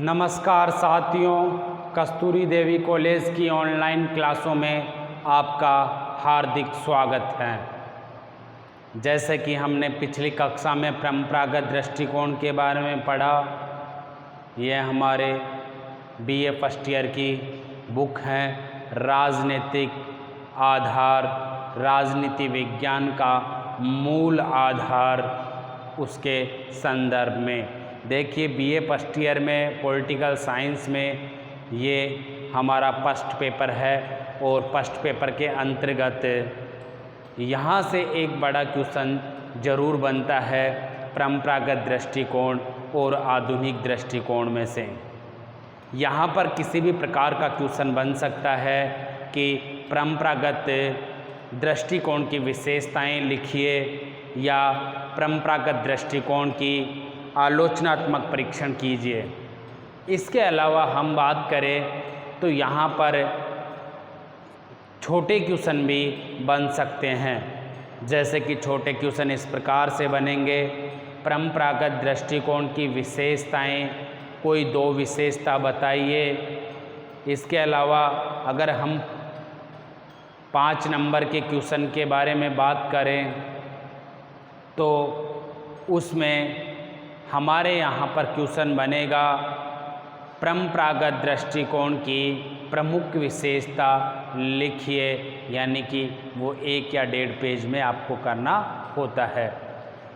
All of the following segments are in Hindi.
नमस्कार साथियों, कस्तूरी देवी कॉलेज की ऑनलाइन क्लासों में आपका हार्दिक स्वागत है। जैसे कि हमने पिछली कक्षा में परंपरागत दृष्टिकोण के बारे में पढ़ा, यह हमारे बीए फर्स्ट ईयर की बुक है राजनीतिक आधार, राजनीति विज्ञान का मूल आधार। उसके संदर्भ में देखिए, बीए फर्स्ट ईयर में पॉलिटिकल साइंस में ये हमारा फर्स्ट पेपर है और फर्स्ट पेपर के अंतर्गत यहाँ से एक बड़ा क्वेश्चन जरूर बनता है परंपरागत दृष्टिकोण और आधुनिक दृष्टिकोण में से। यहाँ पर किसी भी प्रकार का क्वेश्चन बन सकता है कि परंपरागत दृष्टिकोण की विशेषताएं लिखिए या परंपरागत दृष्टिकोण की आलोचनात्मक परीक्षण कीजिए। इसके अलावा हम बात करें तो यहाँ पर छोटे क्वेश्चन भी बन सकते हैं। जैसे कि छोटे क्वेश्चन इस प्रकार से बनेंगे, परंपरागत दृष्टिकोण की विशेषताएं, कोई दो विशेषता बताइए। इसके अलावा अगर हम 5 नंबर के क्वेश्चन के बारे में बात करें तो उसमें हमारे यहाँ पर क्वेश्चन बनेगा परंपरागत दृष्टिकोण की प्रमुख विशेषता लिखिए, यानी कि वो 1 या 1.5 पेज में आपको करना होता है।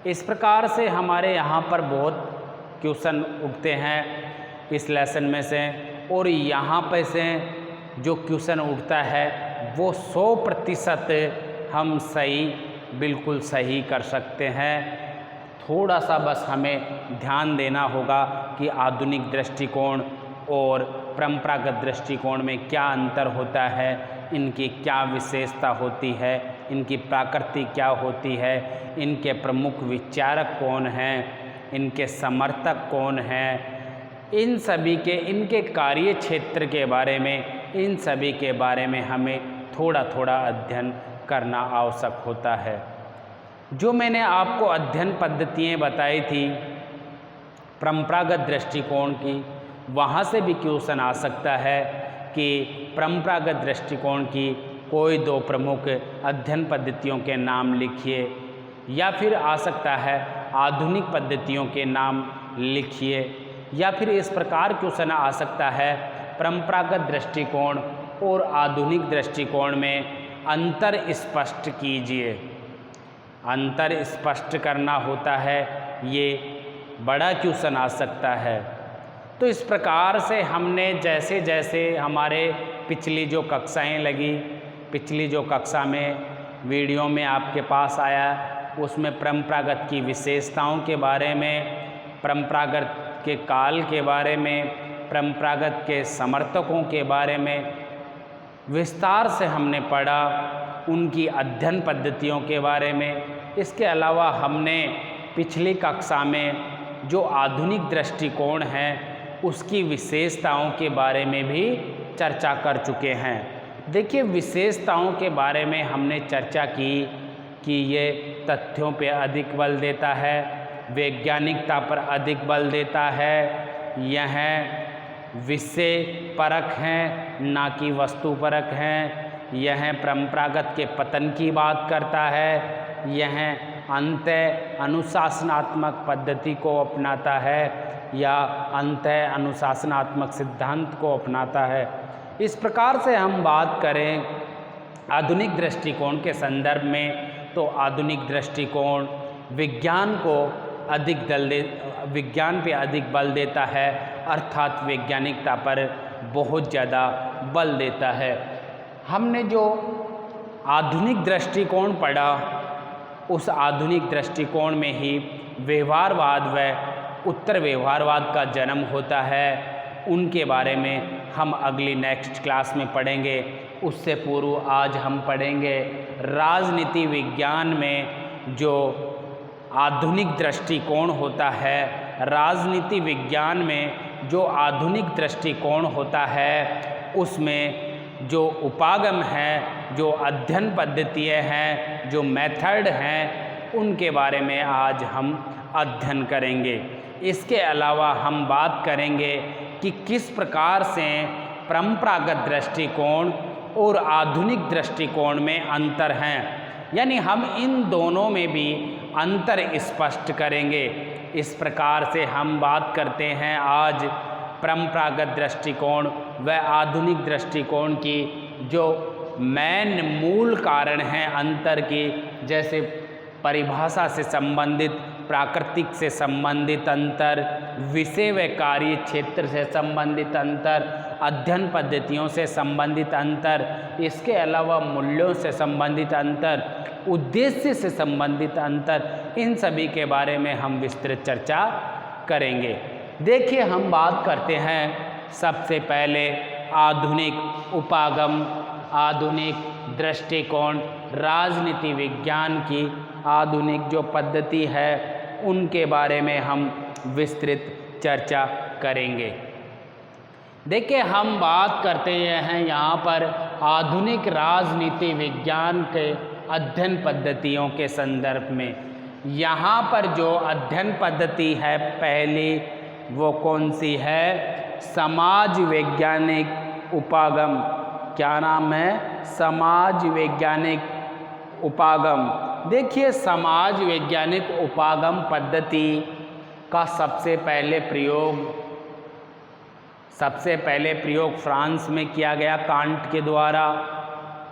इस प्रकार से हमारे यहाँ पर बहुत क्वेश्चन उठते हैं इस लेसन में से, और यहाँ पे से जो क्वेश्चन उठता है वो 100% हम बिल्कुल सही कर सकते हैं। थोड़ा सा बस हमें ध्यान देना होगा कि आधुनिक दृष्टिकोण और परंपरागत दृष्टिकोण में क्या अंतर होता है, इनकी क्या विशेषता होती है, इनकी प्रकृति क्या होती है, इनके प्रमुख विचारक कौन हैं, इनके समर्थक कौन हैं, इन सभी के इनके कार्य क्षेत्र के बारे में, इन सभी के बारे में हमें थोड़ा थोड़ा अध्ययन करना आवश्यक होता है। जो मैंने आपको अध्ययन पद्धतियाँ बताई थी परंपरागत दृष्टिकोण की, वहाँ से भी क्वेश्चन आ सकता है कि परंपरागत दृष्टिकोण की कोई 2 प्रमुख अध्ययन पद्धतियों के नाम लिखिए, या फिर आ सकता है आधुनिक पद्धतियों के नाम लिखिए, या फिर इस प्रकार क्वेश्चन आ सकता है परंपरागत दृष्टिकोण और आधुनिक दृष्टिकोण में अंतर स्पष्ट कीजिए। अंतर स्पष्ट करना होता है, ये बड़ा क्वेश्चन आ सकता है। तो इस प्रकार से हमने जैसे जैसे हमारे पिछली जो कक्षाएं लगी, पिछली जो कक्षा में वीडियो में आपके पास आया, उसमें परंपरागत की विशेषताओं के बारे में, परंपरागत के काल के बारे में, परंपरागत के समर्थकों के बारे में विस्तार से हमने पढ़ा, उनकी अध्ययन पद्धतियों के बारे में। इसके अलावा हमने पिछली कक्षा में जो आधुनिक दृष्टिकोण है उसकी विशेषताओं के बारे में भी चर्चा कर चुके हैं। देखिए, विशेषताओं के बारे में हमने चर्चा की कि ये तथ्यों पे अधिक बल देता है, वैज्ञानिकता पर अधिक बल देता है, यह विषय परक हैं ना कि वस्तु परक हैं, यह परंपरागत के पतन की बात करता है, यह अंत अनुशासनात्मक पद्धति को अपनाता है या अंत अनुशासनात्मक सिद्धांत को अपनाता है। इस प्रकार से हम बात करें आधुनिक दृष्टिकोण के संदर्भ में, तो आधुनिक दृष्टिकोण विज्ञान पे अधिक बल देता है, अर्थात वैज्ञानिकता पर बहुत ज़्यादा बल देता है। हमने जो आधुनिक दृष्टिकोण पढ़ा, उस आधुनिक दृष्टिकोण में ही व्यवहारवाद व उत्तर व्यवहारवाद का जन्म होता है। उनके बारे में हम अगली नेक्स्ट क्लास में पढ़ेंगे। उससे पूर्व आज हम पढ़ेंगे राजनीति विज्ञान में जो आधुनिक दृष्टिकोण होता है, राजनीति विज्ञान में जो आधुनिक दृष्टिकोण होता है उसमें जो उपागम है, जो अध्ययन पद्धतियाँ हैं, जो मेथड हैं, उनके बारे में आज हम अध्ययन करेंगे। इसके अलावा हम बात करेंगे कि किस प्रकार से परंपरागत दृष्टिकोण और आधुनिक दृष्टिकोण में अंतर हैं, यानी हम इन दोनों में भी अंतर स्पष्ट करेंगे। इस प्रकार से हम बात करते हैं आज परंपरागत दृष्टिकोण व आधुनिक दृष्टिकोण की जो मेन मूल कारण हैं अंतर की, जैसे परिभाषा से संबंधित, प्राकृतिक से संबंधित अंतर, विषय व कार्य क्षेत्र से संबंधित अंतर, अध्ययन पद्धतियों से संबंधित अंतर, इसके अलावा मूल्यों से संबंधित अंतर, उद्देश्य से संबंधित अंतर, इन सभी के बारे में हम विस्तृत चर्चा करेंगे। देखिए, हम बात करते हैं सबसे पहले आधुनिक उपागम, आधुनिक दृष्टिकोण, राजनीति विज्ञान की आधुनिक जो पद्धति है उनके बारे में हम विस्तृत चर्चा करेंगे। देखिए, हम बात करते हैं यहाँ पर आधुनिक राजनीति विज्ञान के अध्ययन पद्धतियों के संदर्भ में। यहाँ पर जो अध्ययन पद्धति है पहली, वो कौन सी है? समाज वैज्ञानिक उपागम। क्या नाम है? समाज वैज्ञानिक उपागम। देखिए, समाज वैज्ञानिक उपागम पद्धति का सबसे पहले प्रयोग फ्रांस में किया गया कांट के द्वारा,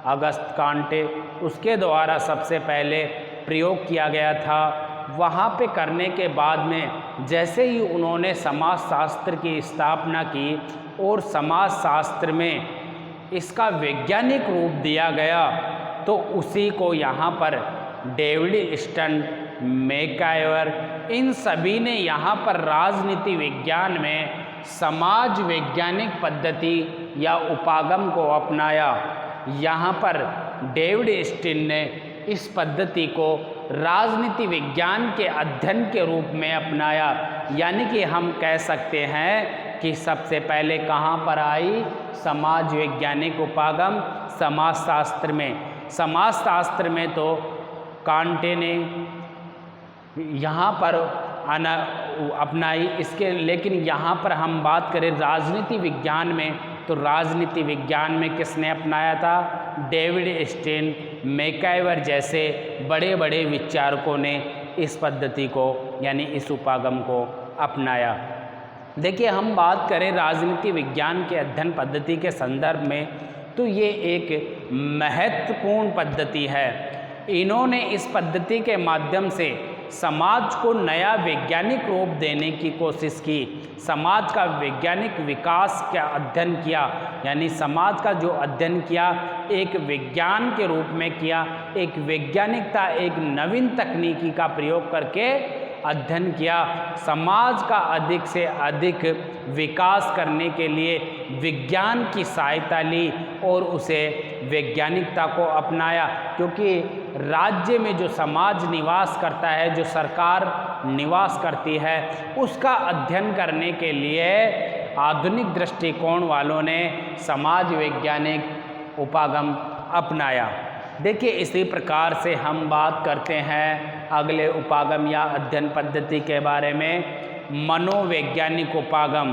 अगस्त कांटे, उसके द्वारा सबसे पहले प्रयोग किया गया था। वहाँ पे करने के बाद में जैसे ही उन्होंने समाजशास्त्र की स्थापना की और समाजशास्त्र में इसका वैज्ञानिक रूप दिया गया, तो उसी को यहाँ पर डेविड स्टन, मैकाइवर, इन सभी ने यहाँ पर राजनीति विज्ञान में समाज वैज्ञानिक पद्धति या उपागम को अपनाया। यहाँ पर डेविड स्टन ने इस पद्धति को राजनीति विज्ञान के अध्ययन के रूप में अपनाया। यानी कि हम कह सकते हैं कि सबसे पहले कहाँ पर आई? समाज वैज्ञानिक उपागम समाजशास्त्र में। समाजशास्त्र में तो कांटे ने यहाँ पर अपनाई इसके, लेकिन यहाँ पर हम बात करें राजनीति विज्ञान में, तो राजनीति विज्ञान में किसने अपनाया था? डेविड स्टेन, मैकाइवर जैसे बड़े बड़े विचारकों ने इस पद्धति को यानी इस उपागम को अपनाया। देखिए, हम बात करें राजनीति विज्ञान के अध्ययन पद्धति के संदर्भ में, तो ये एक महत्वपूर्ण पद्धति है। इन्होंने इस पद्धति के माध्यम से समाज को नया वैज्ञानिक रूप देने की कोशिश की, समाज का वैज्ञानिक विकास का अध्ययन किया, यानी समाज का जो अध्ययन किया एक विज्ञान के रूप में किया, एक वैज्ञानिकता, एक नवीन तकनीकी का प्रयोग करके अध्ययन किया। समाज का अधिक से अधिक विकास करने के लिए विज्ञान की सहायता ली और उसे वैज्ञानिकता को अपनाया, क्योंकि राज्य में जो समाज निवास करता है, जो सरकार निवास करती है, उसका अध्ययन करने के लिए आधुनिक दृष्टिकोण वालों ने समाज वैज्ञानिक उपागम अपनाया। देखिए, इसी प्रकार से हम बात करते हैं अगले उपागम या अध्ययन पद्धति के बारे में, मनोवैज्ञानिक उपागम।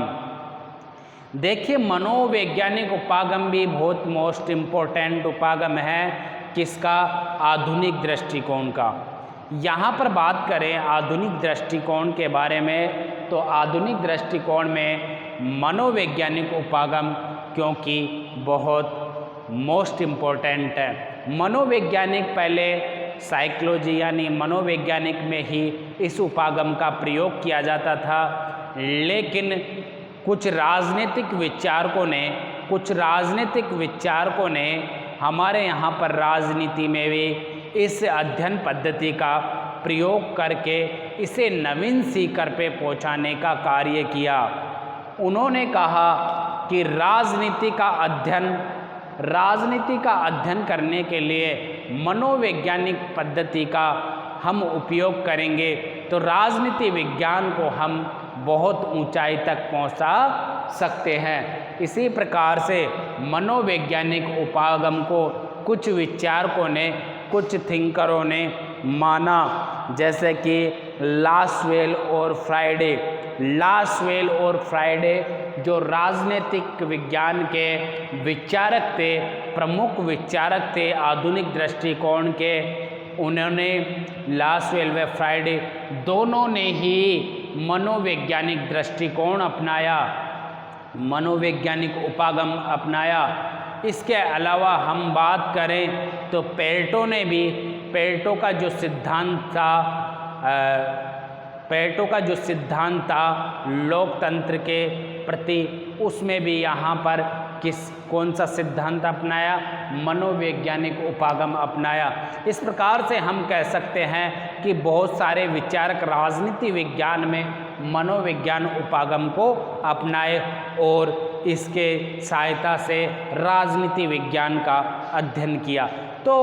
देखिए, मनोवैज्ञानिक उपागम भी बहुत मोस्ट इम्पोर्टेंट उपागम है। किसका? आधुनिक दृष्टिकोण का। यहाँ पर बात करें आधुनिक दृष्टिकोण के बारे में, तो आधुनिक दृष्टिकोण में मनोवैज्ञानिक उपागम क्योंकि बहुत मोस्ट इम्पोर्टेंट है। मनोवैज्ञानिक पहले साइकोलॉजी यानी मनोवैज्ञानिक में ही इस उपागम का प्रयोग किया जाता था, लेकिन कुछ राजनीतिक विचारकों ने हमारे यहाँ पर राजनीति में भी इस अध्ययन पद्धति का प्रयोग करके इसे नवीन शिखर पे पहुँचाने का कार्य किया। उन्होंने कहा कि राजनीति का अध्ययन करने के लिए मनोवैज्ञानिक पद्धति का हम उपयोग करेंगे तो राजनीति विज्ञान को हम बहुत ऊंचाई तक पहुंचा सकते हैं। इसी प्रकार से मनोवैज्ञानिक उपागम को कुछ विचारकों ने, कुछ थिंकरों ने माना, जैसे कि लासवेल और फ्राइडे। लासवेल और फ्राइडे जो राजनीतिक विज्ञान के विचारक थे, प्रमुख विचारक थे आधुनिक दृष्टिकोण के, उन्होंने लासवेल व फ्राइडे दोनों ने ही मनोवैज्ञानिक दृष्टिकोण अपनाया, मनोवैज्ञानिक उपागम अपनाया। इसके अलावा हम बात करें तो पेरेटो ने भी, पेरेटो का जो सिद्धांत था, पेरेटो का जो सिद्धांत था लोकतंत्र के प्रति, उसमें भी यहाँ पर कौन सा सिद्धांत अपनाया? मनोवैज्ञानिक उपागम अपनाया। इस प्रकार से हम कह सकते हैं कि बहुत सारे विचारक राजनीति विज्ञान में मनोविज्ञान उपागम को अपनाए और इसके सहायता से राजनीति विज्ञान का अध्ययन किया। तो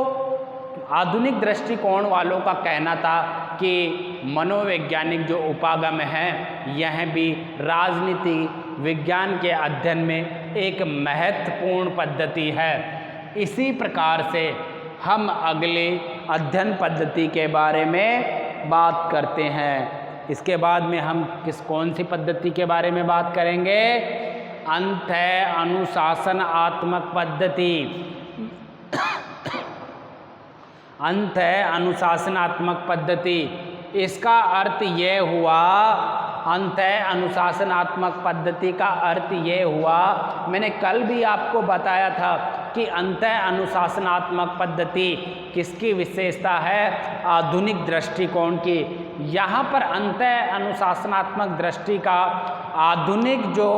आधुनिक दृष्टिकोण वालों का कहना था कि मनोवैज्ञानिक जो उपागम है यह भी राजनीति विज्ञान के अध्ययन में एक महत्वपूर्ण पद्धति है। इसी प्रकार से हम अगले अध्ययन पद्धति के बारे में बात करते हैं। इसके बाद में हम कौन सी पद्धति के बारे में बात करेंगे? अंत है अनुशासनात्मक पद्धति। अंत है अनुशासनात्मक पद्धति। इसका अर्थ ये हुआ, अंत है अनुशासनात्मक पद्धति का अर्थ ये हुआ, मैंने कल भी आपको बताया था कि अंत है अनुशासनात्मक पद्धति किसकी विशेषता है? आधुनिक दृष्टिकोण की। यहाँ पर अंत है अनुशासनात्मक दृष्टि का आधुनिक जो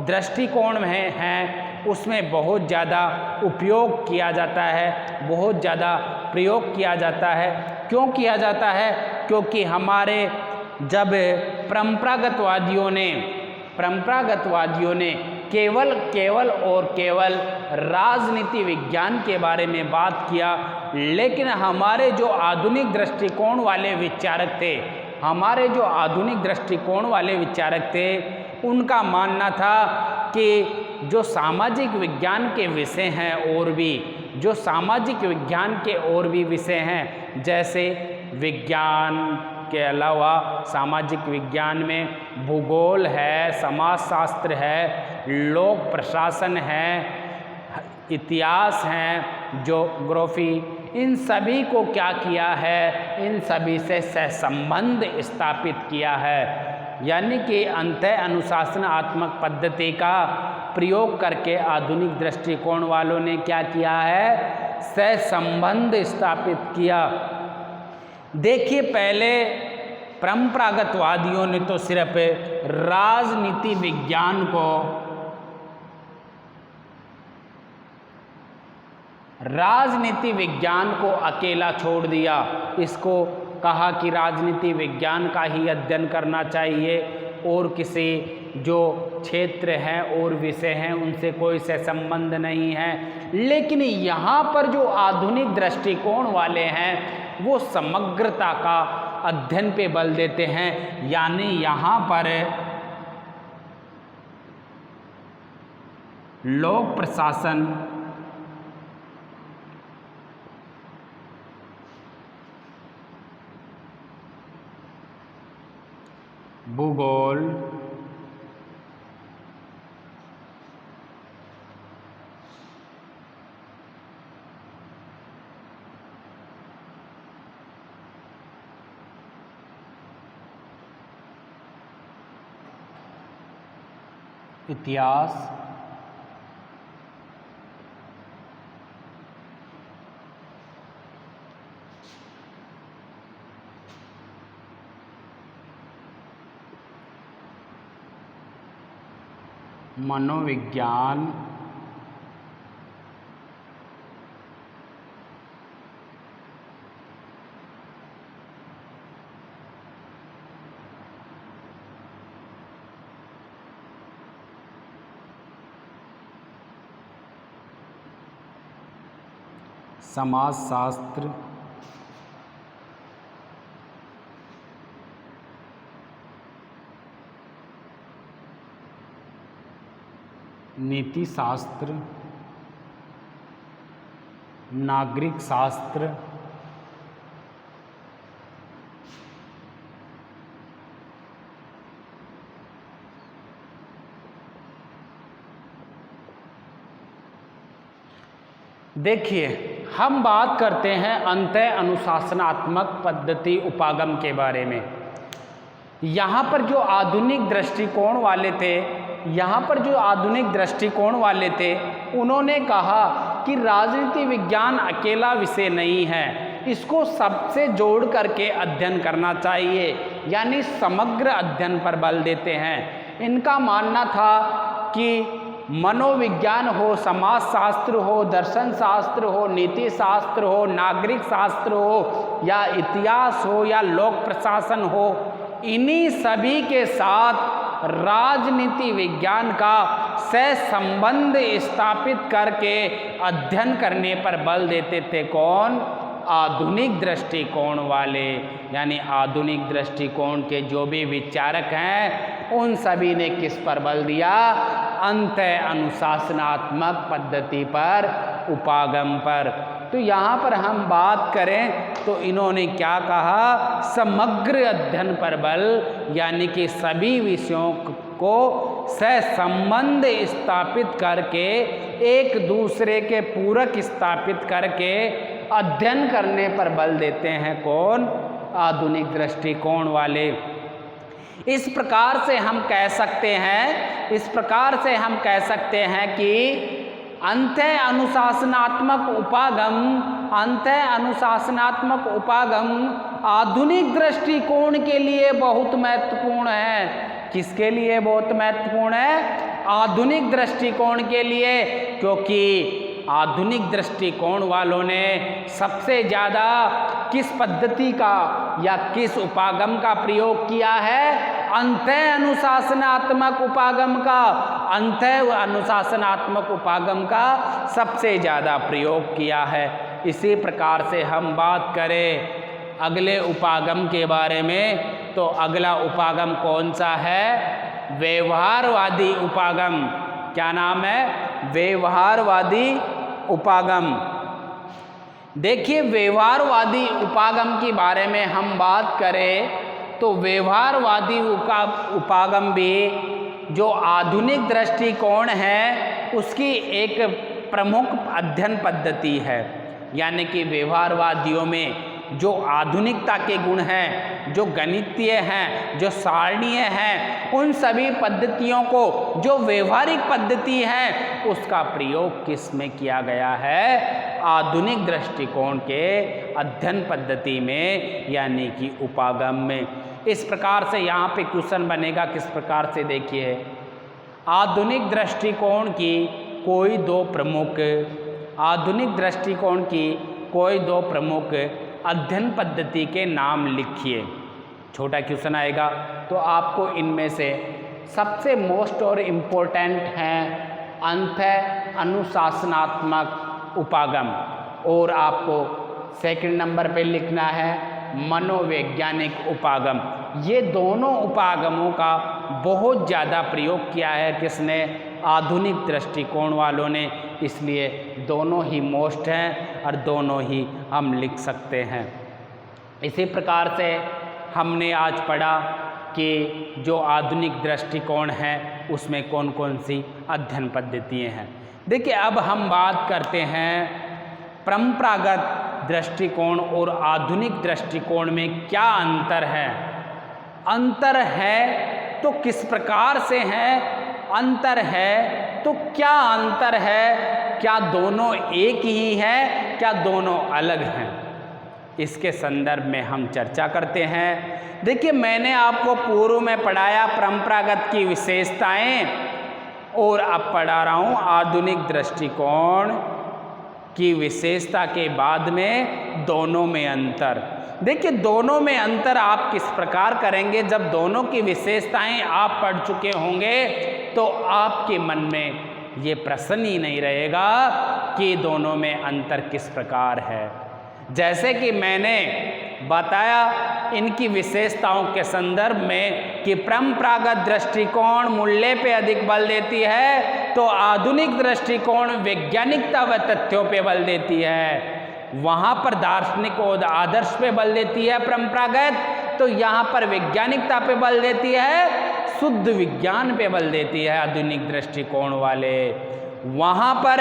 दृष्टिकोण में है उसमें बहुत ज़्यादा उपयोग किया जाता है, बहुत ज़्यादा प्रयोग किया जाता है। क्यों किया जाता है? क्योंकि हमारे जब परंपरागतवादियों ने केवल और केवल राजनीति विज्ञान के बारे में बात किया, लेकिन हमारे जो आधुनिक दृष्टिकोण वाले विचारक थे, हमारे जो आधुनिक दृष्टिकोण वाले विचारक थे, उनका मानना था कि जो सामाजिक विज्ञान के विषय हैं और भी, जो सामाजिक विज्ञान के और भी विषय हैं, जैसे विज्ञान के अलावा सामाजिक विज्ञान में भूगोल है, समाजशास्त्र है, लोक प्रशासन है, इतिहास है, ज्योग्राफी, इन सभी को क्या किया है? इन सभी से सहसंबंध स्थापित किया है। यानी कि अंत अनुशासनात्मक पद्धति का प्रयोग करके आधुनिक दृष्टिकोण वालों ने क्या किया है? सहसंबंध स्थापित किया। देखिए, पहले परंपरागतवादियों ने तो सिर्फ राजनीति विज्ञान को अकेला छोड़ दिया। इसको कहा कि राजनीति विज्ञान का ही अध्ययन करना चाहिए और किसी जो क्षेत्र हैं और विषय हैं उनसे कोई से संबंध नहीं है। लेकिन यहाँ पर जो आधुनिक दृष्टिकोण वाले हैं वो समग्रता का अध्ययन पे बल देते हैं। यानी यहाँ पर लोक प्रशासन, भूगोल, इतिहास, मनोविज्ञान, समाजशास्त्र, नीति शास्त्र, नागरिक शास्त्र, देखिए, हम बात करते हैं अंतः अनुशासनात्मक पद्धति उपागम के बारे में। यहाँ पर जो आधुनिक दृष्टिकोण वाले थे उन्होंने कहा कि राजनीति विज्ञान अकेला विषय नहीं है, इसको सबसे जोड़ करके अध्ययन करना चाहिए, यानी समग्र अध्ययन पर बल देते हैं। इनका मानना था कि मनोविज्ञान हो, समाज शास्त्र हो, दर्शन शास्त्र हो, नीति शास्त्र हो, नागरिक शास्त्र हो, या इतिहास हो, या लोक प्रशासन हो, इन्हीं सभी के साथ राजनीति विज्ञान का सहसंबंध स्थापित करके अध्ययन करने पर बल देते थे। कौन? आधुनिक दृष्टिकोण वाले, यानी आधुनिक दृष्टिकोण के जो भी विचारक हैं उन सभी ने किस पर बल दिया? अंतः अनुशासनात्मक पद्धति पर, उपागम पर। तो यहाँ पर हम बात करें तो इन्होंने क्या कहा? समग्र अध्ययन पर बल, यानी कि सभी विषयों को सहसंबंध स्थापित करके, एक दूसरे के पूरक स्थापित करके अध्ययन करने पर बल देते हैं। कौन? आधुनिक दृष्टिकोण वाले। इस प्रकार से हम कह सकते हैं कि अंतः अनुशासनात्मक उपागम आधुनिक दृष्टिकोण के लिए बहुत महत्वपूर्ण है। किसके लिए बहुत महत्वपूर्ण है? आधुनिक दृष्टिकोण के लिए, क्योंकि आधुनिक दृष्टिकोण वालों ने सबसे ज़्यादा किस पद्धति का या किस उपागम का प्रयोग किया है? अंतः अनुशासनात्मक उपागम का। अंतः अनुशासनात्मक उपागम का सबसे ज़्यादा प्रयोग किया है। इसी प्रकार से हम बात करें अगले उपागम के बारे में, तो अगला उपागम कौन सा है? व्यवहारवादी उपागम। क्या नाम है? व्यवहारवादी उपागम। देखिए, व्यवहारवादी उपागम के बारे में हम बात करें तो व्यवहारवादी उपागम भी जो आधुनिक दृष्टिकोण है उसकी एक प्रमुख अध्ययन पद्धति है। यानी कि व्यवहारवादियों में जो आधुनिकता के गुण हैं, जो गणितीय हैं, जो सारणीय हैं, उन सभी पद्धतियों को, जो व्यवहारिक पद्धति है, उसका प्रयोग किस में किया गया है? आधुनिक दृष्टिकोण के अध्ययन पद्धति में, यानी कि उपागम में। इस प्रकार से यहाँ पे क्वेश्चन बनेगा किस प्रकार से? देखिए, आधुनिक दृष्टिकोण की कोई दो प्रमुख अध्ययन पद्धति के नाम लिखिए। छोटा क्वेश्चन आएगा तो आपको इनमें से सबसे मोस्ट और इम्पोर्टेंट है अंतः अनुशासनात्मक उपागम, और आपको सेकंड नंबर पे लिखना है मनोवैज्ञानिक उपागम। ये दोनों उपागमों का बहुत ज़्यादा प्रयोग किया है किसने? आधुनिक दृष्टिकोण वालों ने। इसलिए दोनों ही मोस्ट हैं और दोनों ही हम लिख सकते हैं। इसी प्रकार से हमने आज पढ़ा कि जो आधुनिक दृष्टिकोण है उसमें कौन कौन सी अध्ययन पद्धतियाँ हैं। देखिए, अब हम बात करते हैं परंपरागत दृष्टिकोण और आधुनिक दृष्टिकोण में क्या अंतर है। अंतर है तो किस प्रकार से है? अंतर है तो क्या अंतर है? क्या दोनों एक ही हैं? क्या दोनों अलग हैं? इसके संदर्भ में हम चर्चा करते हैं। देखिए, मैंने आपको पूर्व में पढ़ाया परंपरागत की विशेषताएं, और अब पढ़ा रहा हूँ आधुनिक दृष्टिकोण की विशेषता के बाद में दोनों में अंतर। देखिए, दोनों में अंतर आप किस प्रकार करेंगे? जब दोनों की विशेषताएं आप पढ़ चुके होंगे तो आपके मन में ये प्रश्न ही नहीं रहेगा कि दोनों में अंतर किस प्रकार है। जैसे कि मैंने बताया इनकी विशेषताओं के संदर्भ में कि परंपरागत दृष्टिकोण मूल्य पे अधिक बल देती है, तो आधुनिक दृष्टिकोण वैज्ञानिकता व तथ्यों पे बल देती है। वहाँ पर दार्शनिक और आदर्श पे बल देती है परंपरागत, तो यहाँ पर वैज्ञानिकता पे बल देती है, शुद्ध विज्ञान पे बल देती है आधुनिक दृष्टिकोण वाले। वहाँ पर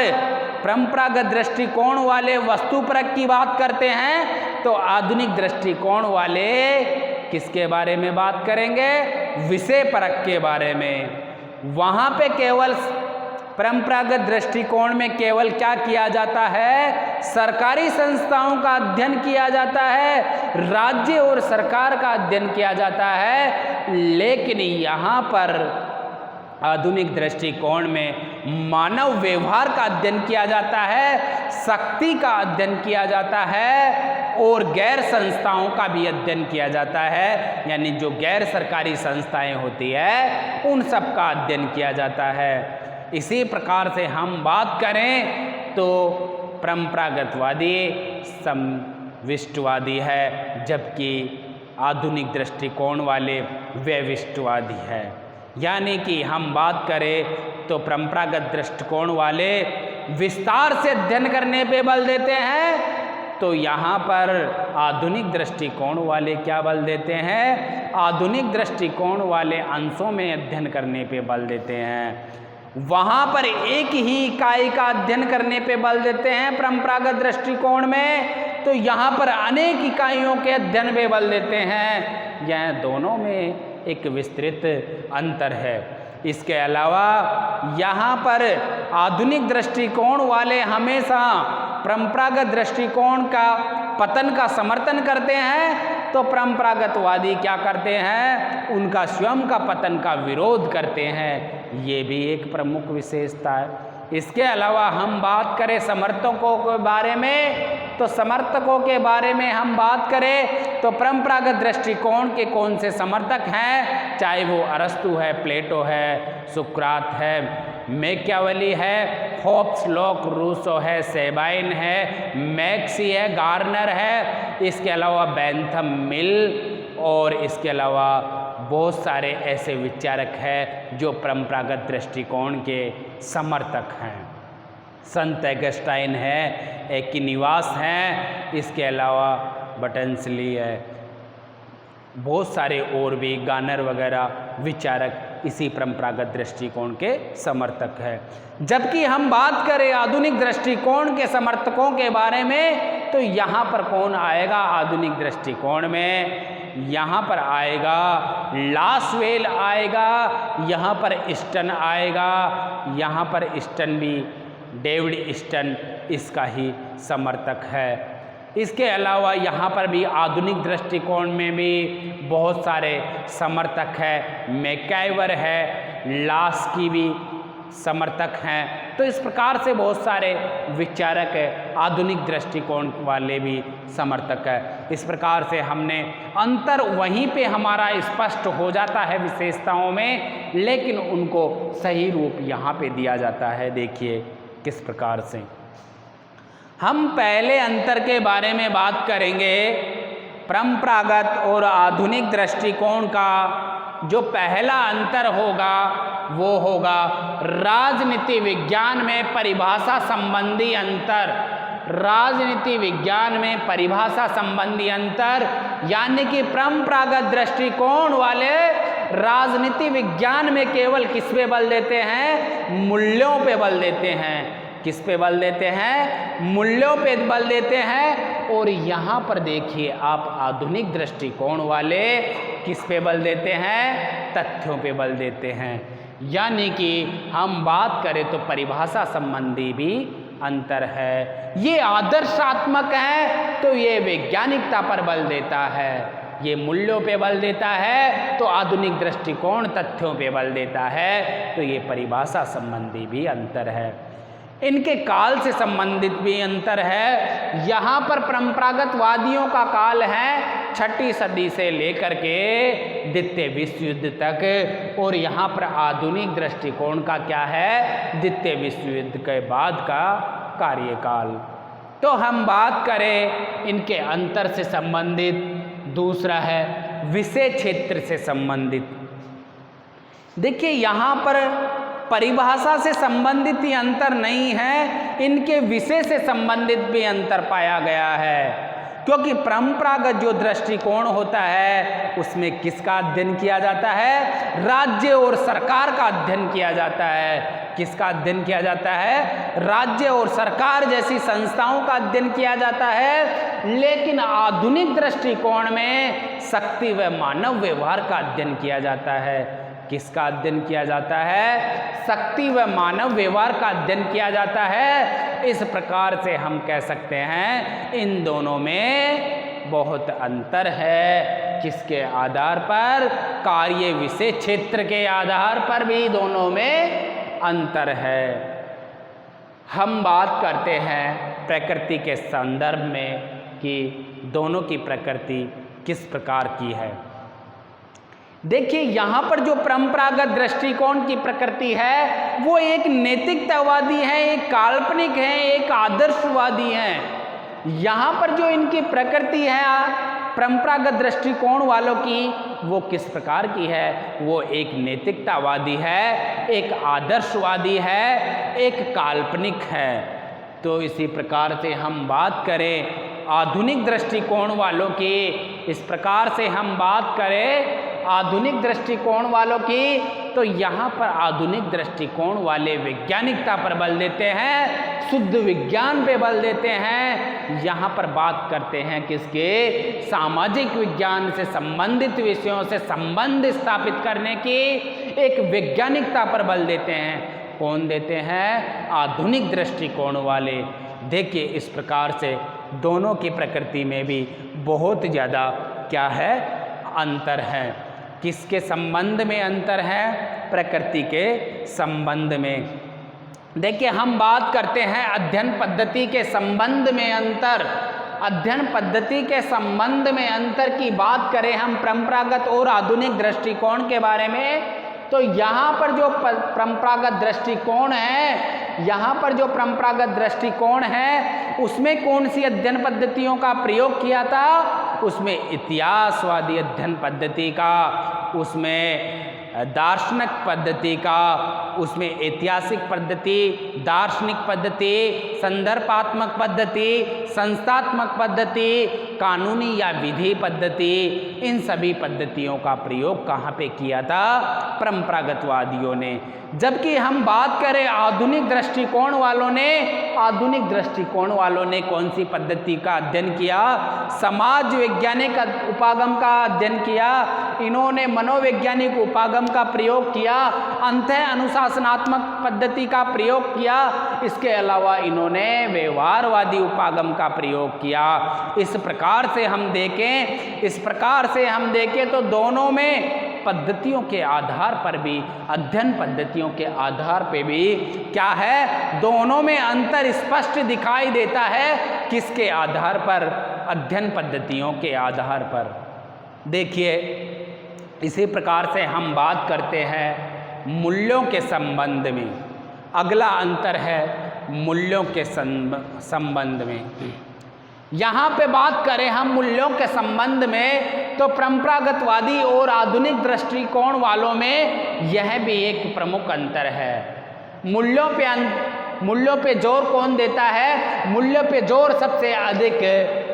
परंपरागत दृष्टिकोण वाले वस्तुपरक की बात करते हैं, तो आधुनिक दृष्टिकोण वाले किसके बारे में बात करेंगे? विषय परक के बारे में। वहाँ पे केवल परंपरागत दृष्टिकोण में केवल क्या किया जाता है? सरकारी संस्थाओं का अध्ययन किया जाता है, राज्य और सरकार का अध्ययन किया जाता है। लेकिन यहाँ पर आधुनिक दृष्टिकोण में मानव व्यवहार का अध्ययन किया जाता है, शक्ति का अध्ययन किया जाता है और गैर संस्थाओं का भी अध्ययन किया जाता है। यानी जो गैर सरकारी संस्थाएं होती है उन सब का अध्ययन किया जाता है। इसी प्रकार से हम बात करें तो परंपरागतवादी समविष्टवादी है, जबकि आधुनिक दृष्टिकोण वाले व्यविष्टवादी है। यानी कि हम बात करें तो परंपरागत दृष्टिकोण वाले विस्तार से अध्ययन करने पे बल देते हैं, तो यहाँ पर आधुनिक दृष्टिकोण वाले क्या बल देते हैं? आधुनिक दृष्टिकोण वाले अंशों में अध्ययन करने पे बल देते हैं। वहाँ पर एक ही इकाई का अध्ययन करने पे बल देते हैं परंपरागत दृष्टिकोण में, तो यहाँ पर अनेक इकाइयों के अध्ययन पे बल देते हैं। यह दोनों में एक विस्तृत अंतर है। इसके अलावा यहाँ पर आधुनिक दृष्टिकोण वाले हमेशा परंपरागत दृष्टिकोण का पतन का समर्थन करते हैं, तो परंपरागतवादी क्या करते हैं? उनका स्वयं का पतन का विरोध करते हैं। ये भी एक प्रमुख विशेषता है। इसके अलावा हम बात करें समर्थकों के बारे में, तो समर्थकों के बारे में हम बात करें तो परंपरागत दृष्टिकोण के कौन से समर्थक हैं? चाहे वो अरस्तु है, प्लेटो है, सुकरात है, मैकियावेली है, होब्स, लॉक, रूसो है, सेबाइन है, मैक्सी है, गार्नर है, इसके अलावा बेंथम मिल और इसके अलावा बहुत सारे ऐसे विचारक हैं जो परंपरागत दृष्टिकोण के समर्थक हैं। संत एगस्टाइन है, एक्विनिवास हैं, इसके अलावा बटनसली है, बहुत सारे और भी गार्नर वगैरह विचारक इसी परंपरागत दृष्टिकोण के समर्थक है। जबकि हम बात करें आधुनिक दृष्टिकोण के समर्थकों के बारे में, तो यहाँ पर कौन आएगा आधुनिक दृष्टिकोण में? यहाँ पर आएगा लासवेल आएगा, यहाँ पर स्टन आएगा, यहाँ पर स्टन भी डेविड स्टन इसका ही समर्थक है। इसके अलावा यहाँ पर भी आधुनिक दृष्टिकोण में भी बहुत सारे समर्थक हैं। मैकाइवर है, लास की भी समर्थक हैं। तो इस प्रकार से बहुत सारे विचारक है, आधुनिक दृष्टिकोण वाले भी समर्थक है। इस प्रकार से हमने अंतर वहीं पे हमारा स्पष्ट हो जाता है विशेषताओं में, लेकिन उनको सही रूप यहाँ पे दिया जाता है। देखिए किस प्रकार से हम पहले अंतर के बारे में बात करेंगे। परंपरागत और आधुनिक दृष्टिकोण का जो पहला अंतर होगा वो होगा राजनीति विज्ञान में परिभाषा संबंधी अंतर। राजनीति विज्ञान में परिभाषा संबंधी अंतर, यानी कि परंपरागत दृष्टिकोण वाले राजनीति विज्ञान में केवल किस पे बल देते हैं? मूल्यों पे बल देते हैं। किस पे बल देते हैं? मूल्यों पे बल देते हैं। और यहाँ पर देखिए आप आधुनिक दृष्टिकोण वाले किस पे बल देते हैं? तथ्यों पे बल देते हैं। यानी कि हम बात करें तो परिभाषा संबंधी भी अंतर है। ये आदर्शात्मक है तो ये वैज्ञानिकता पर बल देता है, ये मूल्यों पे बल देता है तो आधुनिक दृष्टिकोण तथ्यों पे बल देता है। तो ये परिभाषा संबंधी भी अंतर है। इनके काल से संबंधित भी अंतर है। यहाँ पर परंपरागतवादियों का काल है 6ठी सदी से लेकर के द्वितीय विश्व युद्ध तक, और यहाँ पर आधुनिक दृष्टिकोण का क्या है? द्वितीय विश्व युद्ध के बाद का कार्यकाल। तो हम बात करें इनके अंतर से संबंधित, दूसरा है विषय क्षेत्र से संबंधित। देखिए यहाँ पर परिभाषा से संबंधित ही अंतर नहीं है, इनके विषय से संबंधित भी अंतर पाया गया है। क्योंकि परंपरागत जो दृष्टिकोण होता है उसमें किसका अध्ययन किया जाता है? राज्य और सरकार का अध्ययन किया जाता है। किसका अध्ययन किया जाता है? राज्य और सरकार जैसी संस्थाओं का अध्ययन किया जाता है। लेकिन आधुनिक दृष्टिकोण में शक्ति व मानव व्यवहार का अध्ययन किया जाता है। किसका अध्ययन किया जाता है? शक्ति व मानव व्यवहार का अध्ययन किया जाता है। इस प्रकार से हम कह सकते हैं इन दोनों में बहुत अंतर है। किसके आधार पर? कार्य विषय क्षेत्र के आधार पर भी दोनों में अंतर है। हम बात करते हैं प्रकृति के संदर्भ में कि दोनों की प्रकृति किस प्रकार की है। देखिए, यहाँ पर जो परंपरागत दृष्टिकोण की प्रकृति है वो एक नैतिकतावादी है, एक काल्पनिक है, एक आदर्शवादी है। यहाँ पर जो इनकी प्रकृति है परंपरागत दृष्टिकोण वालों की, वो किस प्रकार की है? वो एक नैतिकतावादी है, एक आदर्शवादी है, एक काल्पनिक है। तो इसी प्रकार से हम बात करें आधुनिक दृष्टिकोण वालों की, इस प्रकार से हम बात करें आधुनिक दृष्टिकोण वालों की, तो यहाँ पर आधुनिक दृष्टिकोण वाले वैज्ञानिकता पर बल देते हैं, शुद्ध विज्ञान पे बल देते हैं। यहाँ पर बात करते हैं किसके? सामाजिक विज्ञान से संबंधित विषयों से संबंध स्थापित करने की एक वैज्ञानिकता पर बल देते हैं। कौन देते हैं? आधुनिक दृष्टिकोण वाले। देखिए, इस प्रकार से दोनों की प्रकृति में भी बहुत ज़्यादा क्या है? अंतर है। किसके संबंध में अंतर है? प्रकृति के संबंध में। देखिए, हम बात करते हैं अध्ययन पद्धति के संबंध में अंतर। अध्ययन पद्धति के संबंध में अंतर की बात करें हम परंपरागत और आधुनिक दृष्टिकोण के बारे में, तो यहाँ पर जो परंपरागत दृष्टिकोण है, यहाँ पर जो परंपरागत दृष्टिकोण है उसमें कौन सी अध्ययन पद्धतियों का प्रयोग किया था? उसमें इतिहासवादी अध्ययन पद्धति का, उसमें दार्शनिक पद्धति का, उसमें ऐतिहासिक पद्धति, दार्शनिक पद्धति, संदर्भात्मक पद्धति, संस्थात्मक पद्धति, कानूनी या विधि पद्धति, इन सभी पद्धतियों का प्रयोग कहाँ पे किया था? परंपरागतवादियों ने। जबकि हम बात करें आधुनिक दृष्टिकोण वालों ने, आधुनिक दृष्टिकोण वालों ने कौन सी पद्धति का अध्ययन किया? समाज वैज्ञानिक उपागम का अध्ययन किया। इन्होंने मनोवैज्ञानिक उपागम का प्रयोग किया, अंतः अनुशासनात्मक पद्धति का प्रयोग किया। इसके अलावा इन्होंने व्यवहारवादी उपागम का प्रयोग किया। इस प्रकार से हम देखें तो दोनों में पद्धतियों के आधार पर भी, अध्ययन पद्धतियों के आधार पे भी क्या है? दोनों में अंतर स्पष्ट दिखाई देता है। किसके आधार पर? अध्ययन पद्धतियों के आधार पर। देखिए, इसी प्रकार से हम बात करते हैं मूल्यों के संबंध में। अगला अंतर है मूल्यों के संबंध में। यहाँ पे बात करें हम मूल्यों के संबंध में, तो परंपरागतवादी और आधुनिक दृष्टिकोण वालों में यह भी एक प्रमुख अंतर है। मूल्यों पे जोर कौन देता है? मूल्यों पे जोर सबसे अधिक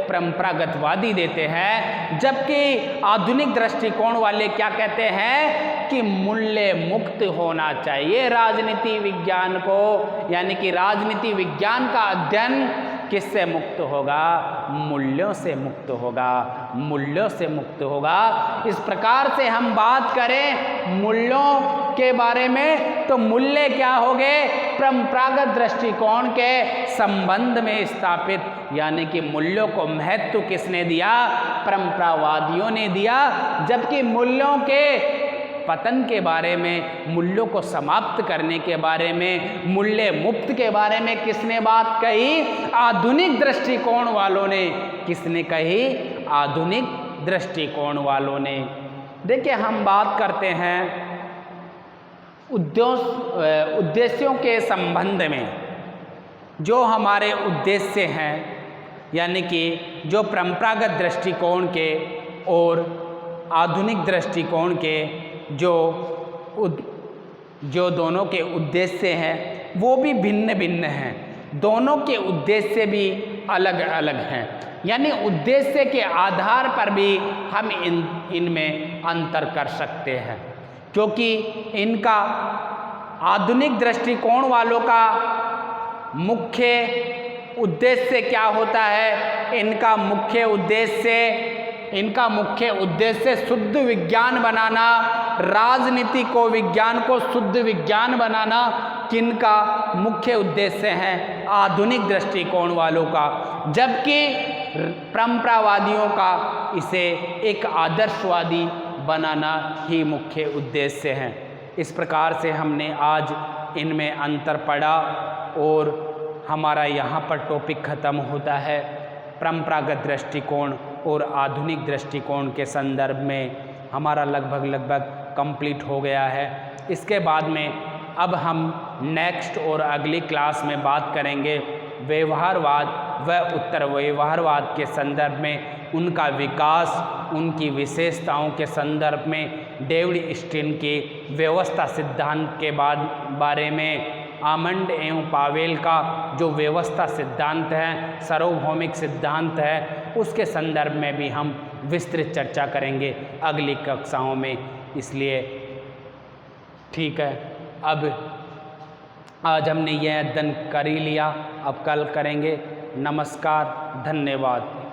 परंपरागतवादी देते हैं, जबकि आधुनिक दृष्टिकोण वाले क्या कहते हैं कि मूल्य मुक्त होना चाहिए राजनीति विज्ञान को। यानी कि राजनीति विज्ञान का अध्ययन किससे मुक्त होगा? मूल्यों से मुक्त होगा, मूल्यों से मुक्त होगा। इस प्रकार से हम बात करें मूल्यों के बारे में, तो मूल्य क्या हो गए? परंपरागत दृष्टिकोण के संबंध में स्थापित, यानी कि मूल्यों को महत्व किसने दिया? परंपरावादियों ने दिया। जबकि मूल्यों के पतन के बारे में, मूल्यों को समाप्त करने के बारे में, मूल्य मुक्त के बारे में किसने बात कही? आधुनिक दृष्टिकोण वालों ने। किसने कही? आधुनिक दृष्टिकोण वालों ने। देखिए, हम बात करते हैं उद्देश्यों के संबंध में। जो हमारे उद्देश्य हैं, यानी कि जो परंपरागत दृष्टिकोण के और आधुनिक दृष्टिकोण के जो दोनों के उद्देश्य हैं वो भी भिन्न भिन्न हैं। दोनों के उद्देश्य भी अलग अलग हैं। यानी उद्देश्य के आधार पर भी हम इनमें अंतर कर सकते हैं, क्योंकि इनका आधुनिक दृष्टिकोण वालों का मुख्य उद्देश्य क्या होता है? इनका मुख्य उद्देश्य शुद्ध विज्ञान बनाना, राजनीति को, विज्ञान को शुद्ध विज्ञान बनाना किनका मुख्य उद्देश्य है? आधुनिक दृष्टिकोण वालों का। जबकि परंपरावादियों का इसे एक आदर्शवादी बनाना ही मुख्य उद्देश्य है। इस प्रकार से हमने आज इनमें अंतर पढ़ा और हमारा यहाँ पर टॉपिक ख़त्म होता है। परंपरागत दृष्टिकोण और आधुनिक दृष्टिकोण के संदर्भ में हमारा लगभग कंप्लीट हो गया है। इसके बाद में अब हम नेक्स्ट और अगली क्लास में बात करेंगे व्यवहारवाद व उत्तर व्यवहारवाद के संदर्भ में, उनका विकास, उनकी विशेषताओं के संदर्भ में, डेविड स्टीन के व्यवस्था सिद्धांत के बारे में, आमंड एवं पावेल का जो व्यवस्था सिद्धांत है, सार्वभौमिक सिद्धांत है, उसके संदर्भ में भी हम विस्तृत चर्चा करेंगे अगली कक्षाओं में। इसलिए ठीक है, अब आज हमने यह अध्ययन कर ही लिया, अब कल करेंगे। नमस्कार, धन्यवाद।